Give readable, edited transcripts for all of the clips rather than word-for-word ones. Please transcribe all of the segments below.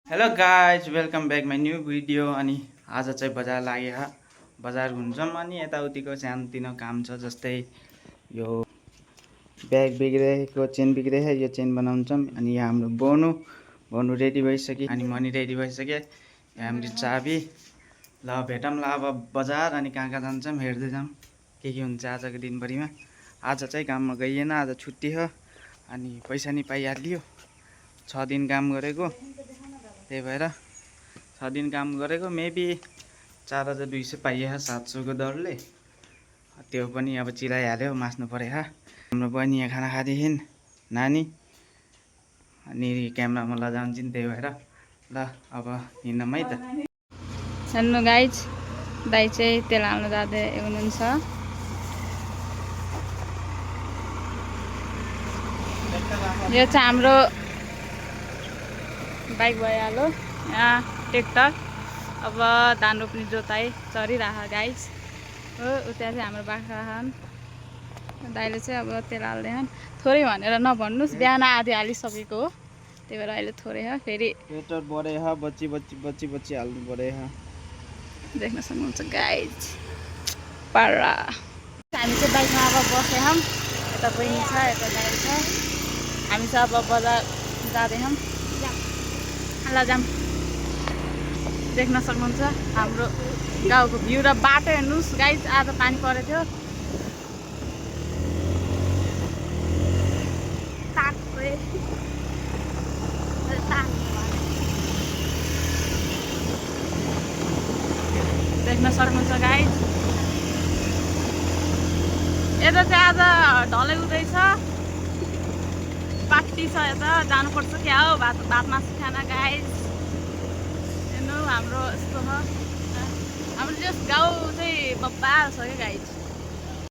Hello guys welcome back my new video. अनि आज चाहिँ बजार लाग्यो। बजार घुम्छौँ अनि यताउतिको सानोतिनो काम छ, जस्तै यो ब्याग बिग्रेको चेन बिग्रेको यो चेन बनाउँछौँ। अनि यहाँ हाम्रो बोनु रेडी भइसक्यो अनि मनी रेडी भइसक्यो। यहाँ हाम्रो चाबी। ल भेटौँ ल अब बजार अनि कहाँ कहाँ जान्छौँ हेर्दै जाऊँ के हुन्छ आजको दिनभरिमा। आज चाहिँ काममा गइएन, आज छुट्टी हो अनि पैसा नि पाइहाल्यो। 6 दिन काम गरेको, त्यही भएर 6 दिन काम गरेको मेबी 4200 पाइयो 700 को दरले। त्यो पनि अब चिलाइहाल्यो, मास्नु पऱ्यो। हाम्रो बहिनी यहाँ खाना खाँदैछिन्, नानी अनि क्यामेरामा लजाउँछिन्, त्यही भएर ल अब हिँड्छौँ है त। हेर्नु गाइज, दाइ चाहिँ तेल हाल्नु जाँदै हुनुहुन्छ। यो चाहिँ हाम्रो बाइक भइहाल्यो। यहाँ ट्र्याक्टर अब धान रोप्ने जोताइ चलिरहेको गाइज हो। उता चाहिँ हाम्रो बाख्रा छन्। दाइले चाहिँ अब तेल हाल्दैछन्। थोरै भनेर नभन्नुहोस्, बिहान आधी हालिसकेको हो, त्यही भएर अहिले थोरै हो। फेरि पेट्रोल बढे बच्ची हाल्नु पऱ्यो। देख्न सक्नुहुन्छ गाइज पारा। हामी चाहिँ बाइकमा अब बसेछौँ। यता बहिनी छ, यता दाइ छ। हामी चाहिँ अब बजार जाँदैछौँ। ल जाऊँ। देख्न सक्नुहुन्छ हाम्रो गाउँको भ्यू र बाटो हेर्नुहोस् गाइज। आज पानी परेको थियो। देख्न सक्नुहुन्छ गाइज। यता चाहिँ आज ढलै हुँदैछ, पार्टी छ। यता जानुपर्छ क्या हो, भात मासु खाना गाइज। हेर्नु हाम्रो यस्तो छ। हाम्रो जस गाउँ चाहिँ बब्बार छ क्या गाइज।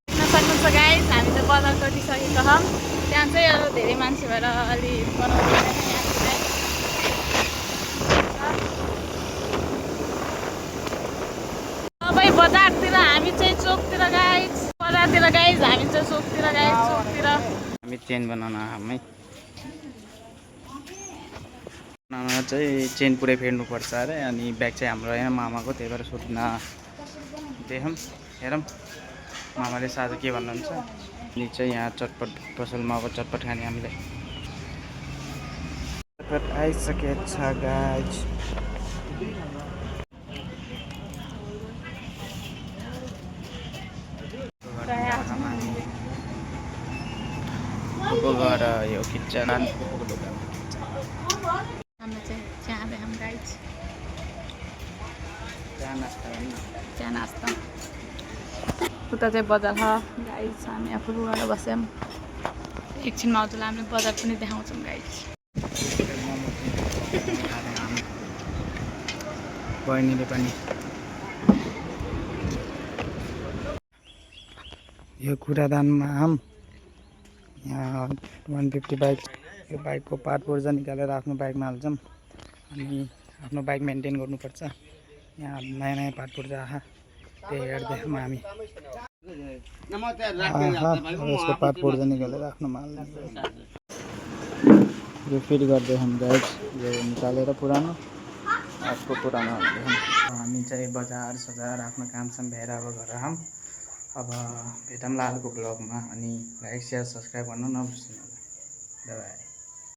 देख्न सक्नुहुन्छ गाइज, हामी चाहिँ बजार कटिसकेको छौँ। त्यहाँ चाहिँ अब धेरै मान्छे भएर अलि बनाउँदैन। सबै बजारतिर, हामी चाहिँ चोकतिर गाइज। बजारतिर गाइज, हामी चाहिँ चोकतिर गाइज। चोकतिर हामी चेन बनाउन हामी चाहिँ चेन पुरै फेर्नुपर्छ अरे। अनि ब्याग चाहिँ हाम्रो यहाँ मामाको, त्यही भएर सोध्न देखौँ हेरौँ मामाले साझ के भन्नुहुन्छ। अनि चाहिँ यहाँ चटपट पसलमा अब चटपट खाने हामीलाई चटपट आइसकेको छ गाइज। गएर यो किचन हामी चाहिँ जाँदैछौँ गाइज। चिया नास्ता उता चाहिँ बजार छ गाइज। हामी आफू गएर बस्यौँ। एकछिनमा हजुरलाई हामीले बजार पनि देखाउँछौँ गाइज। बहिनीले पनि यो कुरादानमा यहाँ 150 बाइक, यो बाइकको पार्ट पुर्जा निकालेर आफ्नो बाइकमा हाल्छौँ। अनि आफ्नो बाइक मेन्टेन गर्नुपर्छ। यहाँ नयाँ नयाँ पार्ट पुर्जा आहा, त्यही हेर्दैछौँ हामी। यसको पार्ट पुर्जा निकालेर आफ्नोमा हाल्ने, यो फिट गर्दैछौँ गाइज। यो निकालेर पुरानो अर्को पुरानो हाल्दैछौँ। हामी चाहिँ बजार सजार आफ्नो कामसाम भएर अब घर आऊँ। अब भेटौँ अर्को ब्लगमा। अनि लाइक शेयर सब्सक्राइब गर्नु नबिर्सनु होला। By by.